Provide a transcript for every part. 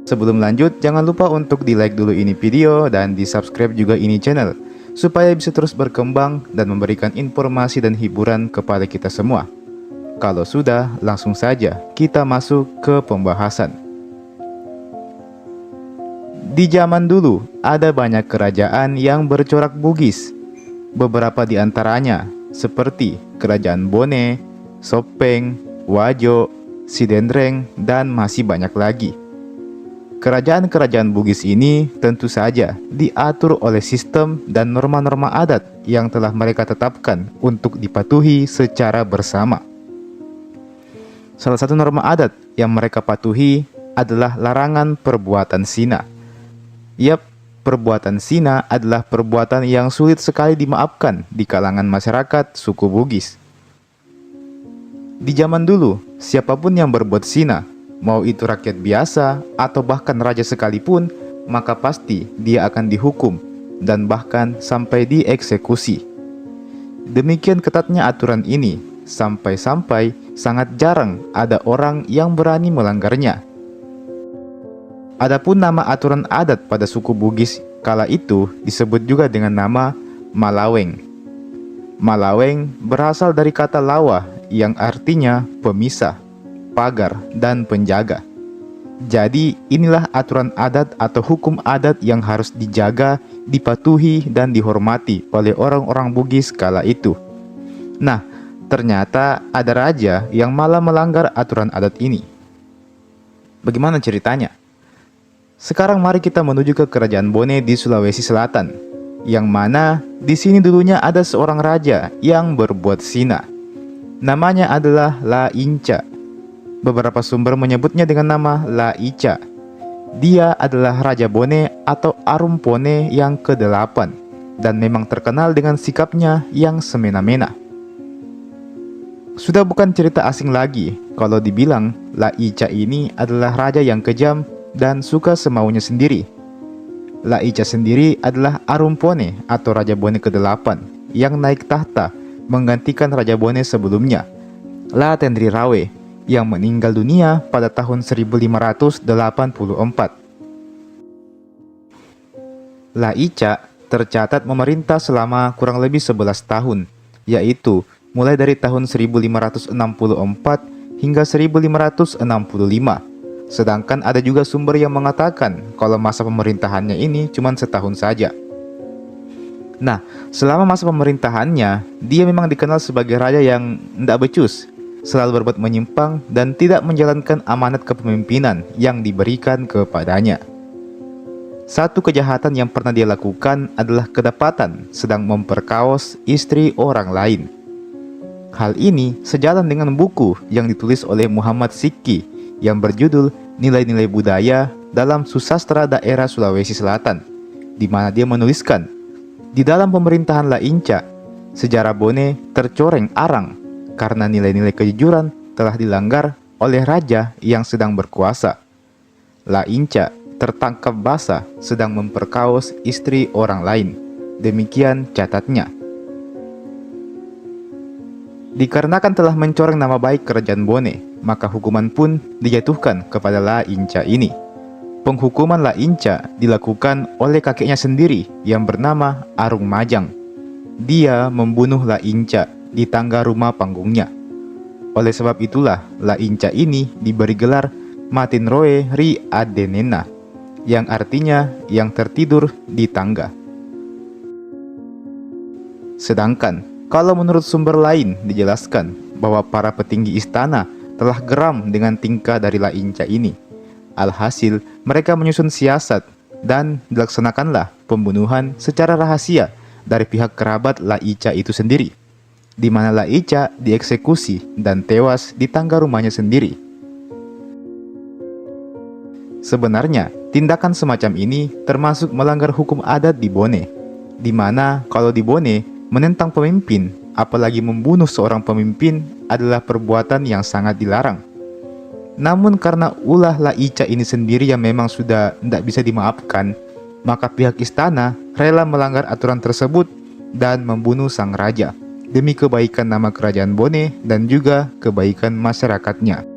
Sebelum lanjut, jangan lupa untuk di-like dulu ini video dan di-subscribe juga ini channel, supaya bisa terus berkembang dan memberikan informasi dan hiburan kepada kita semua. Kalau sudah, langsung saja kita masuk ke pembahasan. Di zaman dulu, ada banyak kerajaan yang bercorak Bugis. Beberapa di antaranya, seperti Kerajaan Bone, Sopeng, Wajo, Sidendreng, dan masih banyak lagi. Kerajaan-kerajaan Bugis ini tentu saja diatur oleh sistem dan norma-norma adat yang telah mereka tetapkan untuk dipatuhi secara bersama. Salah satu norma adat yang mereka patuhi adalah larangan perbuatan zina. Yap, perbuatan zina adalah perbuatan yang sulit sekali dimaafkan di kalangan masyarakat suku Bugis. Di zaman dulu, siapapun yang berbuat zina, mau itu rakyat biasa atau bahkan raja sekalipun, maka pasti dia akan dihukum dan bahkan sampai dieksekusi. Demikian ketatnya aturan ini, sampai-sampai sangat jarang ada orang yang berani melanggarnya. Adapun nama aturan adat pada suku Bugis kala itu disebut juga dengan nama Malaweng. Malaweng berasal dari kata lawa yang artinya pemisah, pagar, dan penjaga. Jadi inilah aturan adat atau hukum adat yang harus dijaga, dipatuhi, dan dihormati oleh orang-orang Bugis kala itu. Nah, ternyata ada raja yang malah melanggar aturan adat ini. Bagaimana ceritanya? Sekarang mari kita menuju ke Kerajaan Bone di Sulawesi Selatan, yang mana di sini dulunya ada seorang raja yang berbuat zina. Namanya adalah La Inca. Beberapa sumber menyebutnya dengan nama La Ica. Dia adalah Raja Bone atau Arumpone yang ke-8 dan memang terkenal dengan sikapnya yang semena-mena. Sudah bukan cerita asing lagi kalau dibilang La Ica ini adalah raja yang kejam dan suka semaunya sendiri. La Ica sendiri adalah Arumpone atau Raja Bone ke-8 yang naik tahta menggantikan Raja Bone sebelumnya, La Tendrirawe, yang meninggal dunia pada tahun 1584. La Ica tercatat memerintah selama kurang lebih 11 tahun, yaitu mulai dari tahun 1564 hingga 1565. Sedangkan ada juga sumber yang mengatakan kalau masa pemerintahannya ini cuma setahun saja. Nah, selama masa pemerintahannya, dia memang dikenal sebagai raja yang tidak becus, selalu berbuat menyimpang dan tidak menjalankan amanat kepemimpinan yang diberikan kepadanya. Satu kejahatan yang pernah dia lakukan adalah kedapatan sedang memperkaos istri orang lain. Hal ini sejalan dengan buku yang ditulis oleh Muhammad Sikki yang berjudul Nilai-Nilai Budaya dalam Susastra Daerah Sulawesi Selatan, di mana dia menuliskan, di dalam pemerintahan La Inca, sejarah Bone tercoreng arang karena nilai-nilai kejujuran telah dilanggar oleh raja yang sedang berkuasa. La Inca tertangkap basah sedang memperkaos istri orang lain. Demikian catatnya. Dikarenakan telah mencoreng nama baik kerajaan Bone, maka hukuman pun dijatuhkan kepada La Inca ini. Penghukuman La Inca dilakukan oleh kakeknya sendiri yang bernama Arung Majang. Dia membunuh La Inca di tangga rumah panggungnya. Oleh sebab itulah La Inca ini diberi gelar Matinroe Ri Adenena, yang artinya yang tertidur di tangga. Sedangkan kalau menurut sumber lain dijelaskan bahwa para petinggi istana telah geram dengan tingkah dari La Inca ini. Alhasil, mereka menyusun siasat dan dilaksanakanlah pembunuhan secara rahasia dari pihak kerabat La Ica itu sendiri, di mana La Ica dieksekusi dan tewas di tangga rumahnya sendiri. Sebenarnya, tindakan semacam ini termasuk melanggar hukum adat di Bone, di mana kalau di Bone, menentang pemimpin, apalagi membunuh seorang pemimpin adalah perbuatan yang sangat dilarang. Namun karena ulah La Ica ini sendiri yang memang sudah tidak bisa dimaafkan, maka pihak istana rela melanggar aturan tersebut dan membunuh sang raja demi kebaikan nama kerajaan Bone dan juga kebaikan masyarakatnya.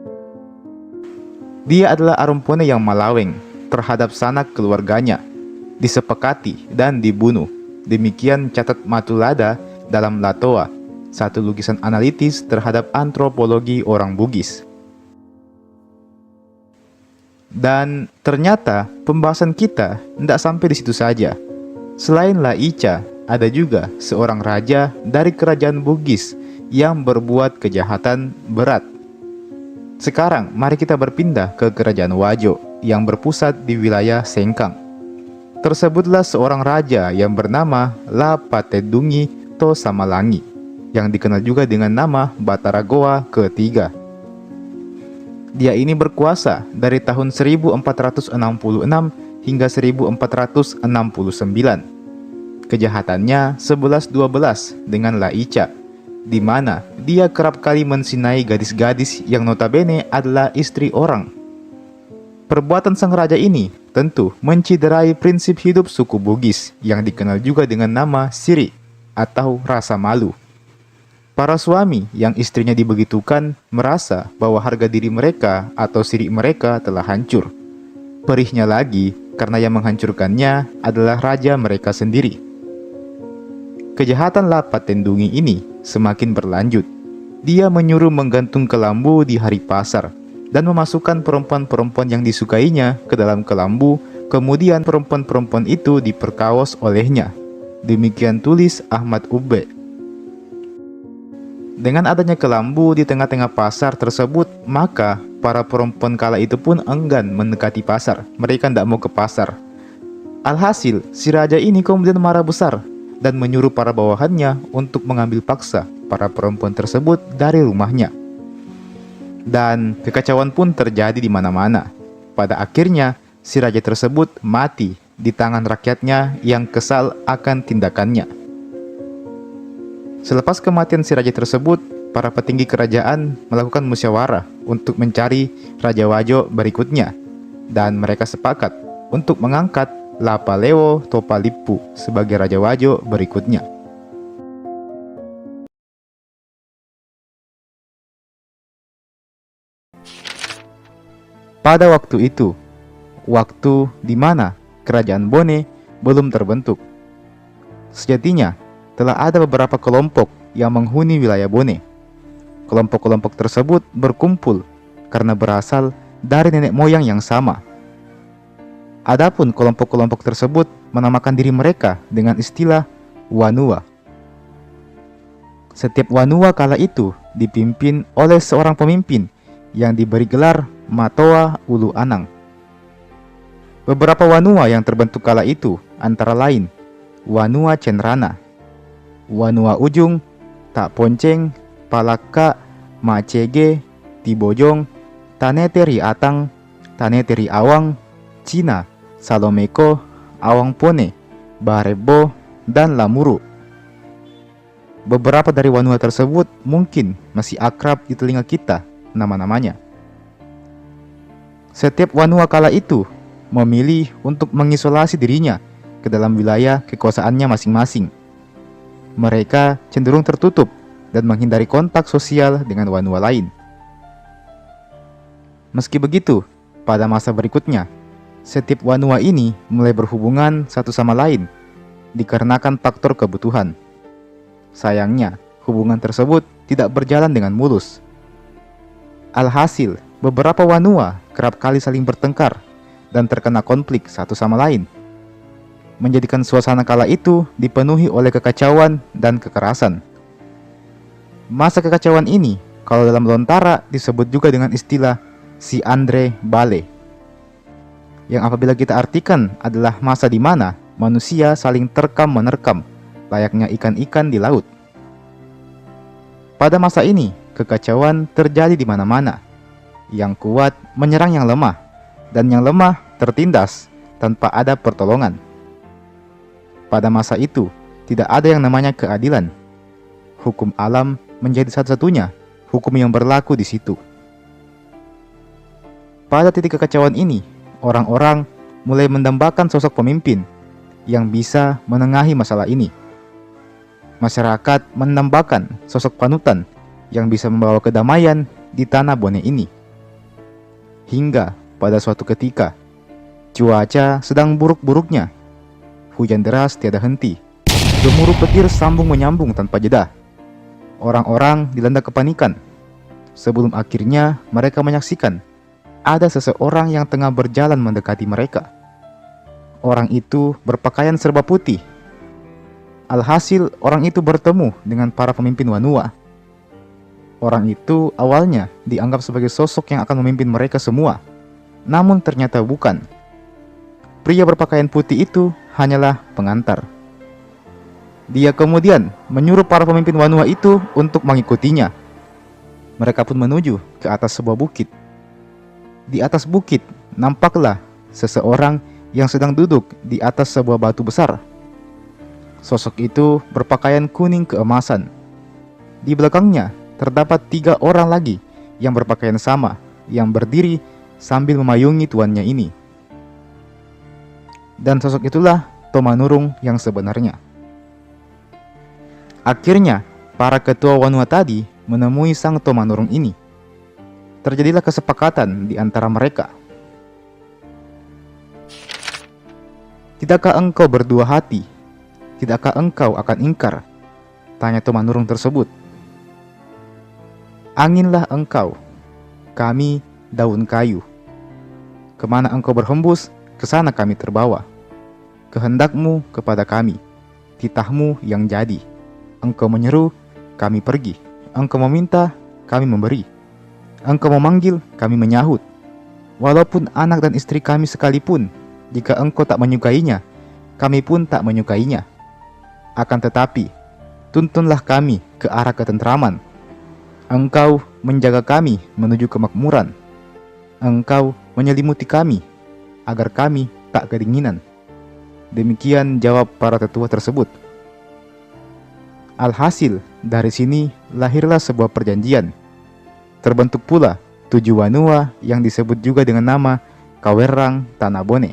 Dia adalah Arumpone yang Malaweng, terhadap sanak keluarganya, disepakati dan dibunuh. Demikian catat Matulada dalam Latoa, satu lukisan analitis terhadap antropologi orang Bugis. Dan ternyata pembahasan kita tidak sampai di situ saja. Selain Laica, ada juga seorang raja dari kerajaan Bugis yang berbuat kejahatan berat. Sekarang mari kita berpindah ke kerajaan Wajo yang berpusat di wilayah Sengkang. Tersebutlah seorang raja yang bernama Lapatedungi Tosamalangi, yang dikenal juga dengan nama Batara Goa ketiga. Dia ini berkuasa dari tahun 1466 hingga 1469. Kejahatannya 11-12 dengan Laica, di mana dia kerap kali mensinai gadis-gadis yang notabene adalah istri orang. Perbuatan sang raja ini tentu menciderai prinsip hidup suku Bugis yang dikenal juga dengan nama siri atau rasa malu. Para suami yang istrinya dibegitukan merasa bahwa harga diri mereka atau siri mereka telah hancur. Perihnya lagi karena yang menghancurkannya adalah raja mereka sendiri. Kejahatan Lapatedungi ini semakin berlanjut. Dia menyuruh menggantung kelambu di hari pasar dan memasukkan perempuan-perempuan yang disukainya ke dalam kelambu, kemudian perempuan-perempuan itu diperkaos olehnya. Demikian tulis Ahmad Ubbe. Dengan adanya kelambu di tengah-tengah pasar tersebut, maka para perempuan kala itu pun enggan mendekati pasar. Mereka tidak mau ke pasar. Alhasil, si raja ini kemudian marah besar dan menyuruh para bawahannya untuk mengambil paksa para perempuan tersebut dari rumahnya. Dan kekacauan pun terjadi di mana-mana. Pada akhirnya, si raja tersebut mati di tangan rakyatnya yang kesal akan tindakannya. Selepas kematian si raja tersebut, para petinggi kerajaan melakukan musyawarah untuk mencari Raja Wajo berikutnya, dan mereka sepakat untuk mengangkat Lapalewo Topalipu sebagai Raja Wajo berikutnya. Pada waktu itu, waktu di mana kerajaan Bone belum terbentuk, sejatinya telah ada beberapa kelompok yang menghuni wilayah Bone. Kelompok-kelompok tersebut berkumpul karena berasal dari nenek moyang yang sama. Adapun kelompok-kelompok tersebut menamakan diri mereka dengan istilah Wanua. Setiap Wanua kala itu dipimpin oleh seorang pemimpin yang diberi gelar Matoa Ulu Anang. Beberapa Wanua yang terbentuk kala itu antara lain Wanua Cenrana, Wanua Ujung, Tak Ponceng, Palaka, Macege, Tibojong, Taneteri Atang, Taneteri Awang, Cina, Salomeko, Awang Pone, Barebo, dan Lamuru. Beberapa dari Wanua tersebut mungkin masih akrab di telinga kita nama-namanya. Setiap Wanua kala itu memilih untuk mengisolasi dirinya ke dalam wilayah kekuasaannya masing-masing. Mereka cenderung tertutup dan menghindari kontak sosial dengan Wanua lain. Meski begitu, pada masa berikutnya, setiap Wanua ini mulai berhubungan satu sama lain dikarenakan faktor kebutuhan. Sayangnya, hubungan tersebut tidak berjalan dengan mulus. Alhasil, beberapa Wanua kerap kali saling bertengkar dan terkena konflik satu sama lain, menjadikan suasana kala itu dipenuhi oleh kekacauan dan kekerasan. Masa kekacauan ini, kalau dalam lontara disebut juga dengan istilah si Andre Bale, yang apabila kita artikan adalah masa di mana manusia saling terkam-menerkam, layaknya ikan-ikan di laut. Pada masa ini, kekacauan terjadi di mana-mana. Yang kuat menyerang yang lemah, dan yang lemah tertindas tanpa ada pertolongan. Pada masa itu, tidak ada yang namanya keadilan. Hukum alam menjadi satu-satunya hukum yang berlaku di situ. Pada titik kekacauan ini, orang-orang mulai mendambakan sosok pemimpin yang bisa menengahi masalah ini. Masyarakat mendambakan sosok panutan yang bisa membawa kedamaian di tanah Bone ini. Hingga pada suatu ketika, Cuaca sedang buruk-buruknya. Hujan deras tiada henti. Gemuruh petir sambung menyambung tanpa jeda. Orang-orang dilanda kepanikan. Sebelum akhirnya mereka menyaksikan ada seseorang yang tengah berjalan mendekati mereka. Orang itu berpakaian serba putih. Alhasil orang itu bertemu dengan para pemimpin Wanua. Orang itu awalnya dianggap sebagai sosok yang akan memimpin mereka semua. Namun ternyata bukan. Pria berpakaian putih itu hanyalah pengantar. Dia kemudian menyuruh para pemimpin Wanua itu untuk mengikutinya. Mereka pun menuju ke atas sebuah bukit. Di atas bukit nampaklah seseorang yang sedang duduk di atas sebuah batu besar. Sosok itu berpakaian kuning keemasan. Di belakangnya terdapat 3 orang lagi yang berpakaian sama, yang berdiri sambil memayungi tuannya ini. Dan sosok itulah Tomanurung yang sebenarnya. Akhirnya, para ketua Wanua tadi menemui sang Tomanurung ini. Terjadilah kesepakatan di antara mereka. Tidakkah engkau berdua hati? Tidakkah engkau akan ingkar? Tanya Tomanurung tersebut. Anginlah engkau, kami daun kayu. Kemana engkau berhembus, ke sana kami terbawa. Kehendakmu kepada kami, titahmu yang jadi. Engkau menyeru, kami pergi. Engkau meminta, kami memberi. Engkau memanggil, kami menyahut. Walaupun anak dan istri kami sekalipun, jika engkau tak menyukainya, kami pun tak menyukainya. Akan tetapi, tuntunlah kami ke arah ketentraman. Engkau menjaga kami menuju kemakmuran. Engkau menyelimuti kami, agar kami tak kedinginan. Demikian jawab para tetua tersebut. Alhasil, dari sini lahirlah sebuah perjanjian. Terbentuk pula 7 Wanua yang disebut juga dengan nama Kawerang Tanah Bone.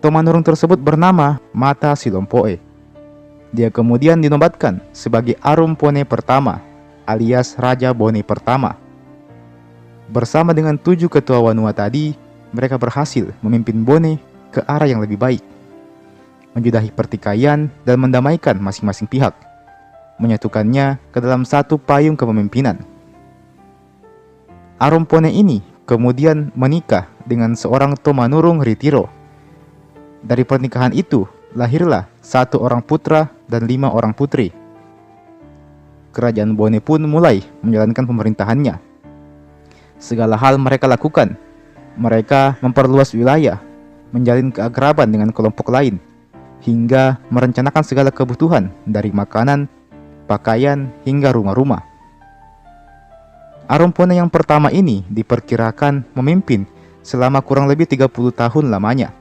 Tomanurung tersebut bernama Mata Silompoe. Dia kemudian dinobatkan sebagai Arum Pone pertama, alias Raja Bone pertama. Bersama dengan 7 ketua Wanua tadi, mereka berhasil memimpin Bone ke arah yang lebih baik, menjudahi pertikaian dan mendamaikan masing-masing pihak, menyatukannya ke dalam satu payung kepemimpinan. Arum Pone ini kemudian menikah dengan seorang Tomanurung Ritiro. Dari pernikahan itu lahirlah 1 orang putra dan 5 orang putri. Kerajaan Bone pun mulai menjalankan pemerintahannya. Segala hal mereka lakukan. Mereka memperluas wilayah, menjalin keakraban dengan kelompok lain, hingga merencanakan segala kebutuhan dari makanan, pakaian, hingga rumah-rumah. Arum Pone yang pertama ini diperkirakan memimpin selama kurang lebih 30 tahun lamanya.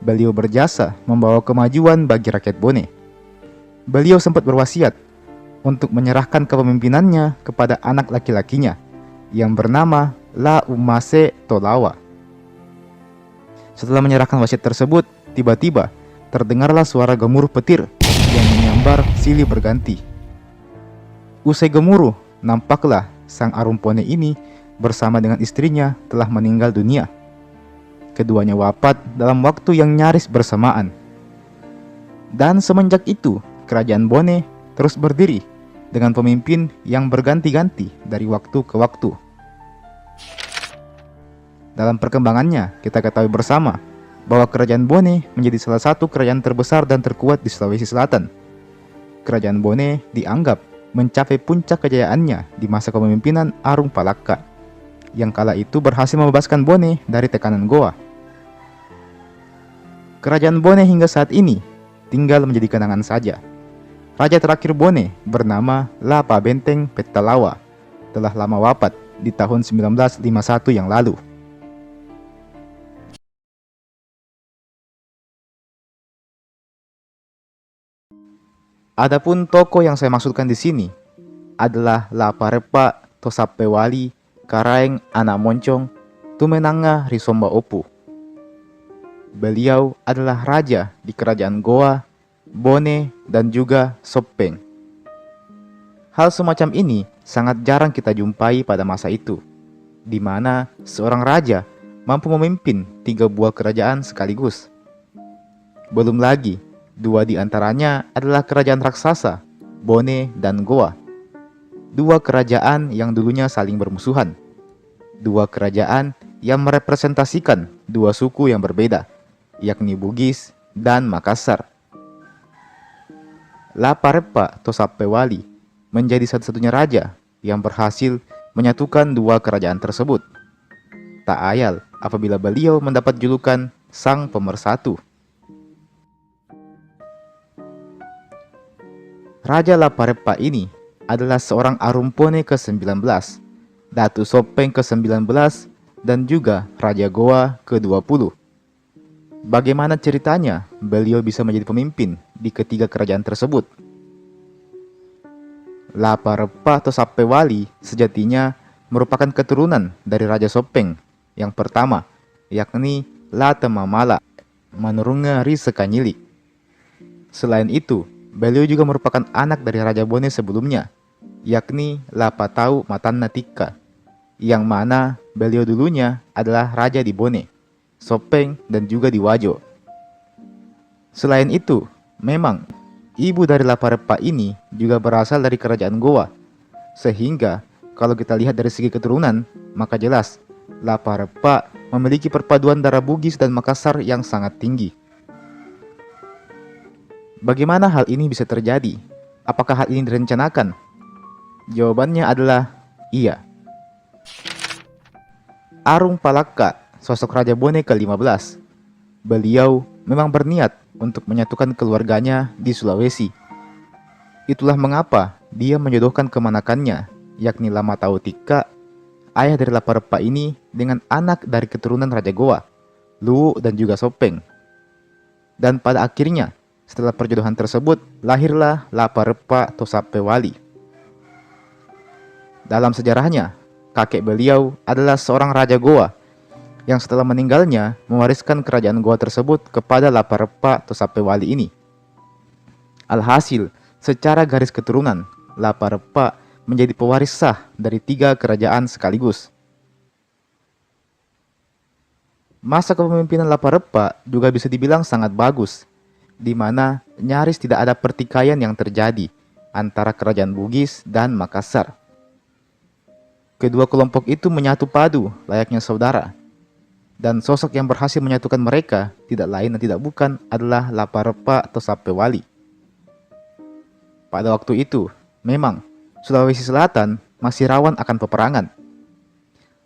Beliau berjasa membawa kemajuan bagi rakyat Bone. Beliau sempat berwasiat untuk menyerahkan kepemimpinannya kepada anak laki-lakinya yang bernama La Umase Tolawa. Setelah menyerahkan wasiat tersebut, tiba-tiba terdengarlah suara gemuruh petir yang menyambar silih berganti. Usai gemuruh, nampaklah sang Arum Pone ini bersama dengan istrinya telah meninggal dunia. Keduanya wafat dalam waktu yang nyaris bersamaan. Dan semenjak itu, kerajaan Bone terus berdiri dengan pemimpin yang berganti-ganti dari waktu ke waktu. Dalam perkembangannya, kita ketahui bersama bahwa kerajaan Bone menjadi salah satu kerajaan terbesar dan terkuat di Sulawesi Selatan. Kerajaan Bone dianggap mencapai puncak kejayaannya di masa kepemimpinan Arung Palaka, yang kala itu berhasil membebaskan Bone dari tekanan Goa. Kerajaan Bone hingga saat ini tinggal menjadi kenangan saja. Raja terakhir Bone bernama Lapa Benteng Petalawa telah lama wafat di tahun 1951 yang lalu. Adapun tokoh yang saya maksudkan di sini adalah Laparepa Tosapewali Karaeng Anak Moncong Tumenanga Risomba Opu. Beliau adalah raja di kerajaan Goa, Bone, dan juga Sopeng. Hal semacam ini sangat jarang kita jumpai pada masa itu, di mana seorang raja mampu memimpin 3 buah kerajaan sekaligus. Belum lagi, 2 di antaranya adalah kerajaan raksasa, Bone dan Goa. 2 kerajaan yang dulunya saling bermusuhan. 2 kerajaan yang merepresentasikan 2 suku yang berbeda, yakni Bugis dan Makassar. Laparepa Tosapewali menjadi satu-satunya raja yang berhasil menyatukan 2 kerajaan tersebut. Tak ayal apabila beliau mendapat julukan Sang Pemersatu. Raja Laparepa ini adalah seorang Arumpone ke-19, Datu Sopeng ke-19, dan juga Raja Goa ke-20. Bagaimana ceritanya beliau bisa menjadi pemimpin di ketiga kerajaan tersebut? Laparepa Tosapewali sejatinya merupakan keturunan dari Raja Sopeng yang pertama, yakni Latemamala Manurunga Risekanyili. Selain itu, beliau juga merupakan anak dari Raja Bone sebelumnya, yakni Lapatau Matannatika, yang mana beliau dulunya adalah raja di Bone, Sopeng, dan juga di Wajo. Selain itu, memang ibu dari Laparepa ini juga berasal dari kerajaan Goa, sehingga kalau kita lihat dari segi keturunan, maka jelas Laparepa memiliki perpaduan darah Bugis dan Makassar yang sangat tinggi. Bagaimana hal ini bisa terjadi? Apakah hal ini direncanakan? Jawabannya adalah iya. Arung Palaka, sosok Raja Bone ke-15. Beliau memang berniat untuk menyatukan keluarganya di Sulawesi. Itulah mengapa dia menjodohkan kemanakannya, yakni Lamatau Tika, ayah dari Laparepa ini, dengan anak dari keturunan Raja Goa, Luwu dan juga Sopeng. Dan pada akhirnya, setelah perjodohan tersebut, lahirlah Laparepa Tosapewali. Dalam sejarahnya, kakek beliau adalah seorang Raja Goa yang setelah meninggalnya mewariskan kerajaan Goa tersebut kepada Laparepa Tosapewali ini. Alhasil, secara garis keturunan, Laparepa menjadi pewaris sah dari 3 kerajaan sekaligus. Masa kepemimpinan Laparepa juga bisa dibilang sangat bagus, di mana nyaris tidak ada pertikaian yang terjadi antara kerajaan Bugis dan Makassar. Kedua kelompok itu menyatu padu layaknya saudara, dan sosok yang berhasil menyatukan mereka tidak lain dan tidak bukan adalah Laparepa Tosapewali. Pada waktu itu, memang Sulawesi Selatan masih rawan akan peperangan.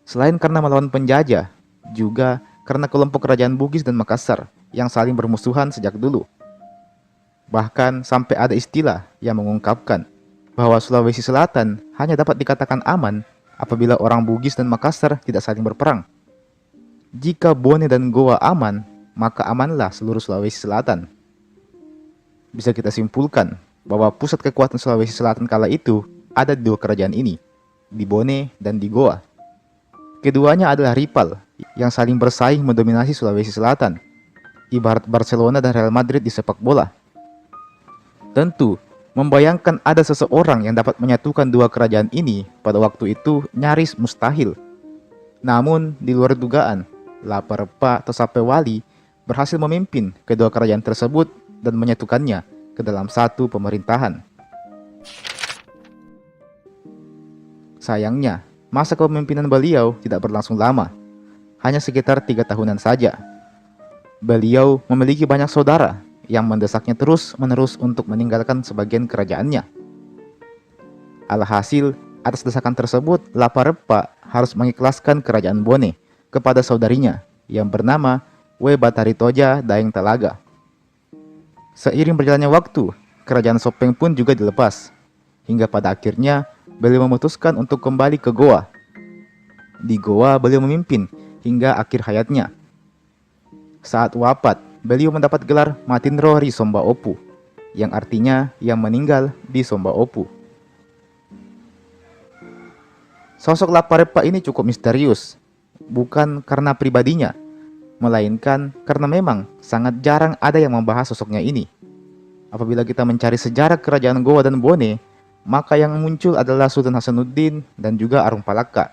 Selain karena melawan penjajah, juga karena kelompok kerajaan Bugis dan Makassar yang saling bermusuhan sejak dulu. Bahkan sampai ada istilah yang mengungkapkan bahwa Sulawesi Selatan hanya dapat dikatakan aman apabila orang Bugis dan Makassar tidak saling berperang. Jika Bone dan Goa aman, maka amanlah seluruh Sulawesi Selatan. Bisa kita simpulkan bahwa pusat kekuatan Sulawesi Selatan kala itu ada di 2 kerajaan ini, di Bone dan di Goa. Keduanya adalah rival yang saling bersaing mendominasi Sulawesi Selatan, ibarat Barcelona dan Real Madrid di sepak bola. Tentu, membayangkan ada seseorang yang dapat menyatukan 2 kerajaan ini pada waktu itu nyaris mustahil. Namun, di luar dugaan, Laparepa Tosapewali berhasil memimpin kedua kerajaan tersebut dan menyatukannya ke dalam satu pemerintahan. Sayangnya, masa kepemimpinan beliau tidak berlangsung lama, hanya sekitar 3 tahunan saja. Beliau memiliki banyak saudara yang mendesaknya terus-menerus untuk meninggalkan sebagian kerajaannya. Alhasil, atas desakan tersebut, Laparepa harus mengikhlaskan kerajaan Bone kepada saudarinya yang bernama We Bataritoja Daeng Talaga. Seiring berjalannya waktu, kerajaan Sopeng pun juga dilepas, hingga pada akhirnya beliau memutuskan untuk kembali ke Goa. Di Goa beliau memimpin hingga akhir hayatnya. Saat wafat, beliau mendapat gelar Matinro Ri Somba Opu, yang artinya yang meninggal di Somba Opu. Sosok Laparepa ini cukup misterius, bukan karena pribadinya, melainkan karena memang sangat jarang ada yang membahas sosoknya ini. Apabila kita mencari sejarah kerajaan Goa dan Bone, maka yang muncul adalah Sultan Hasanuddin dan juga Arung Palaka.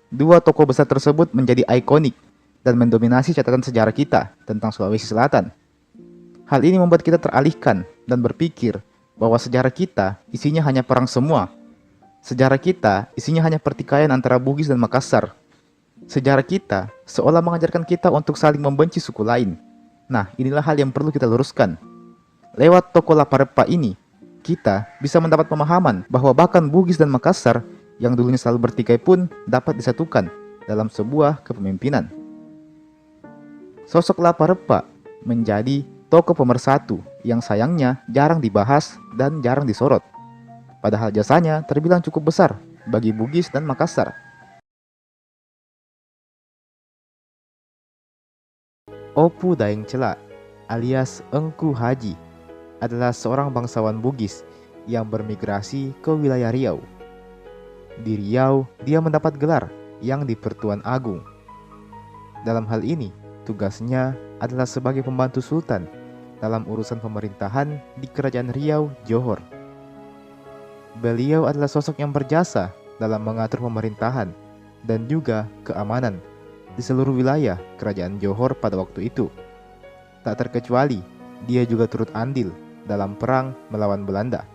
Dua tokoh besar tersebut menjadi ikonik dan mendominasi catatan sejarah kita tentang Sulawesi Selatan. Hal ini membuat kita teralihkan dan berpikir bahwa sejarah kita isinya hanya perang semua. Sejarah kita isinya hanya pertikaian antara Bugis dan Makassar. Sejarah kita seolah mengajarkan kita untuk saling membenci suku lain. Nah, inilah hal yang perlu kita luruskan. Lewat tokoh Laparepa ini, kita bisa mendapat pemahaman bahwa bahkan Bugis dan Makassar yang dulunya selalu bertikai pun dapat disatukan dalam sebuah kepemimpinan. Sosok Laparepa menjadi tokoh pemersatu yang sayangnya jarang dibahas dan jarang disorot. Padahal jasanya terbilang cukup besar bagi Bugis dan Makassar. Opu Daeng Cela alias Engku Haji adalah seorang bangsawan Bugis yang bermigrasi ke wilayah Riau. Di Riau, dia mendapat gelar yang di Pertuan Agung. Dalam hal ini, tugasnya adalah sebagai pembantu sultan dalam urusan pemerintahan di Kerajaan Riau, Johor. Beliau adalah sosok yang berjasa dalam mengatur pemerintahan dan juga keamanan di seluruh wilayah Kerajaan Johor pada waktu itu. Tak terkecuali, dia juga turut andil dalam perang melawan Belanda.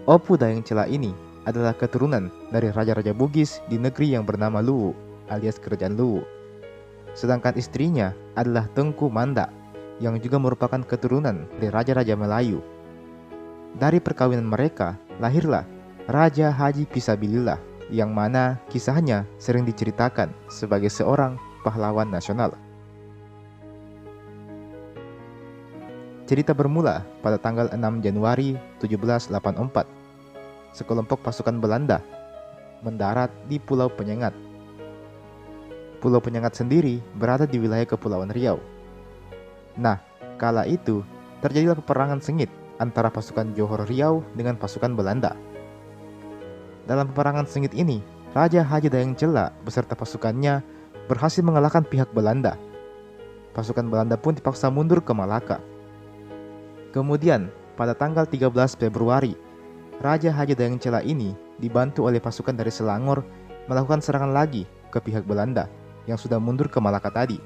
Opu Daeng Cela ini adalah keturunan dari raja-raja Bugis di negeri yang bernama Luwu alias Kerajaan Luwu. Sedangkan istrinya adalah Tengku Manda yang juga merupakan keturunan dari raja-raja Melayu. Dari perkawinan mereka lahirlah Raja Haji Pisabilillah yang mana kisahnya sering diceritakan sebagai seorang pahlawan nasional. Cerita bermula pada tanggal 6 Januari 1784. Sekelompok pasukan Belanda mendarat di Pulau Penyengat. Pulau Penyengat sendiri berada di wilayah Kepulauan Riau. Nah, kala itu terjadilah peperangan sengit antara pasukan Johor Riau dengan pasukan Belanda. Dalam peperangan sengit ini, Raja Haji Daeng Cela beserta pasukannya berhasil mengalahkan pihak Belanda. Pasukan Belanda pun dipaksa mundur ke Malaka. Kemudian, pada tanggal 13 Februari, Raja Haji Daeng Cela ini dibantu oleh pasukan dari Selangor melakukan serangan lagi ke pihak Belanda yang sudah mundur ke Malaka tadi.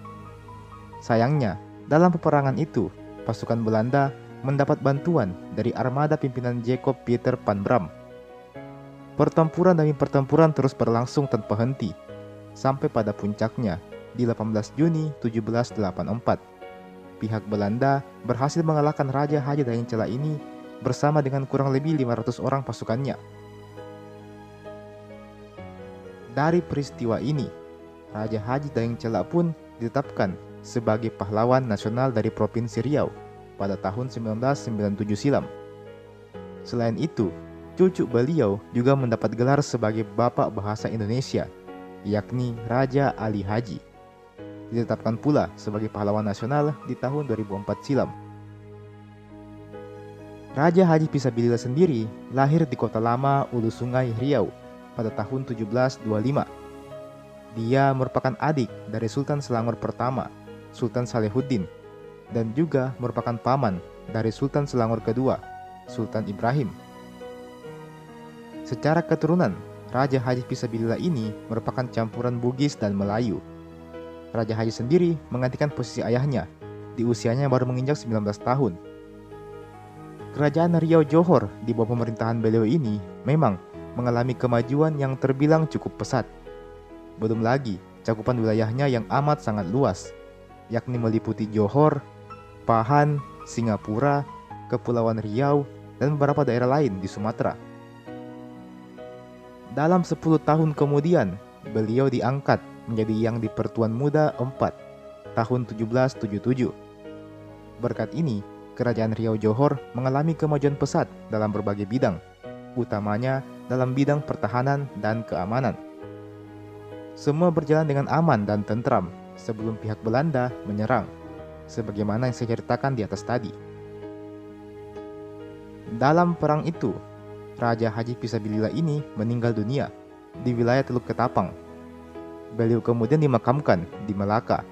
Sayangnya, dalam peperangan itu, pasukan Belanda mendapat bantuan dari armada pimpinan Jacob Pieter van Bram. Pertempuran demi pertempuran terus berlangsung tanpa henti, sampai pada puncaknya di 18 Juni 1784. Pihak Belanda berhasil mengalahkan Raja Haji Daeng Cela ini bersama dengan kurang lebih 500 orang pasukannya. Dari peristiwa ini, Raja Haji Daeng Cela pun ditetapkan sebagai pahlawan nasional dari Provinsi Riau pada tahun 1997 silam. Selain itu, cucu beliau juga mendapat gelar sebagai Bapak Bahasa Indonesia, yakni Raja Ali Haji. Ditetapkan pula sebagai pahlawan nasional di tahun 2004 silam. Raja Haji Pisabilillah sendiri lahir di Kota Lama, Ulu Sungai, Riau pada tahun 1725. Dia merupakan adik dari Sultan Selangor pertama, Sultan Salehuddin, dan juga merupakan paman dari Sultan Selangor kedua, Sultan Ibrahim. Secara keturunan, Raja Haji Pisabilillah ini merupakan campuran Bugis dan Melayu. Raja Haji sendiri menggantikan posisi ayahnya di usianya baru menginjak 19 tahun. Kerajaan Riau Johor di bawah pemerintahan beliau ini memang mengalami kemajuan yang terbilang cukup pesat. Belum lagi cakupan wilayahnya yang amat sangat luas, yakni meliputi Johor, Pahang, Singapura, Kepulauan Riau, dan beberapa daerah lain di Sumatera. Dalam 10 tahun kemudian, beliau diangkat menjadi Yang di-Pertuan Muda 4 tahun 1777. Berkat ini, Kerajaan Riau Johor mengalami kemajuan pesat dalam berbagai bidang, utamanya dalam bidang pertahanan dan keamanan. Semua berjalan dengan aman dan tentram sebelum pihak Belanda menyerang, sebagaimana yang saya ceritakan di atas tadi. Dalam perang itu, Raja Haji Pisabilillah ini meninggal dunia di wilayah Teluk Ketapang. Beliau kemudian dimakamkan di Melaka,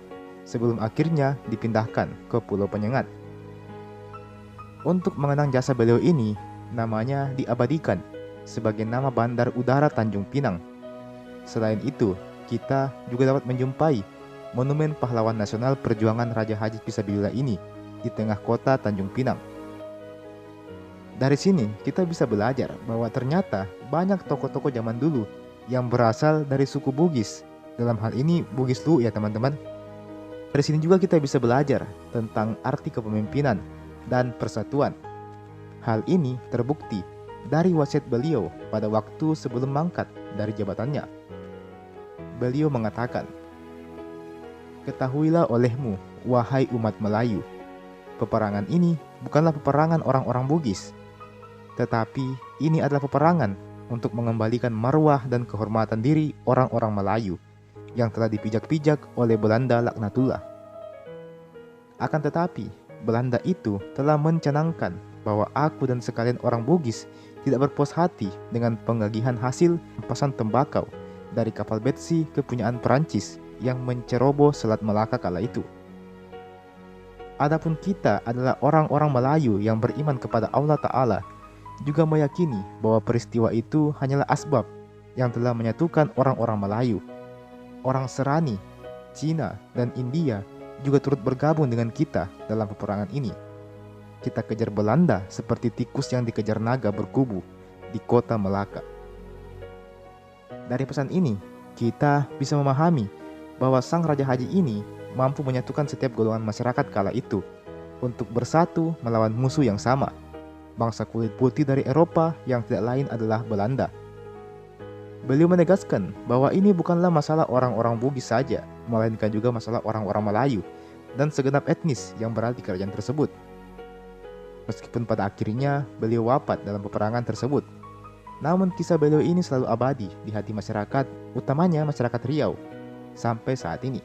sebelum akhirnya dipindahkan ke Pulau Penyengat. Untuk mengenang jasa beliau ini, namanya diabadikan sebagai nama Bandar Udara Tanjung Pinang. Selain itu, kita juga dapat menjumpai monumen pahlawan nasional perjuangan Raja Haji Fisabilillah ini di tengah kota Tanjung Pinang. Dari sini kita bisa belajar bahwa ternyata banyak tokoh-tokoh zaman dulu yang berasal dari suku Bugis. Dalam hal ini Bugis Luwu ya teman-teman. Dari sini juga kita bisa belajar tentang arti kepemimpinan dan persatuan. Hal ini terbukti dari wasiat beliau pada waktu sebelum mangkat dari jabatannya. Beliau mengatakan, "Ketahuilah olehmu, wahai umat Melayu, peperangan ini bukanlah peperangan orang-orang Bugis, tetapi ini adalah peperangan untuk mengembalikan marwah dan kehormatan diri orang-orang Melayu yang telah dipijak-pijak oleh Belanda laknatullah. Akan tetapi, Belanda itu telah mencanangkan bahwa aku dan sekalian orang Bugis tidak berpuas hati dengan pengagihan hasil rampasan tembakau dari kapal Betsy kepunyaan Perancis yang menceroboh Selat Melaka kala itu. Adapun kita adalah orang-orang Melayu yang beriman kepada Allah Ta'ala, juga meyakini bahwa peristiwa itu hanyalah asbab yang telah menyatukan orang-orang Melayu. Orang Serani, Cina, dan India juga turut bergabung dengan kita dalam peperangan ini. Kita kejar Belanda seperti tikus yang dikejar naga berkubu di kota Melaka." Dari pesan ini, kita bisa memahami bahwa sang Raja Haji ini mampu menyatukan setiap golongan masyarakat kala itu untuk bersatu melawan musuh yang sama, bangsa kulit putih dari Eropa yang tidak lain adalah Belanda. Beliau menegaskan bahwa ini bukanlah masalah orang-orang Bugis saja, melainkan juga masalah orang-orang Melayu dan segenap etnis yang berada di kerajaan tersebut. Meskipun pada akhirnya beliau wafat dalam peperangan tersebut, namun kisah beliau ini selalu abadi di hati masyarakat, utamanya masyarakat Riau, sampai saat ini.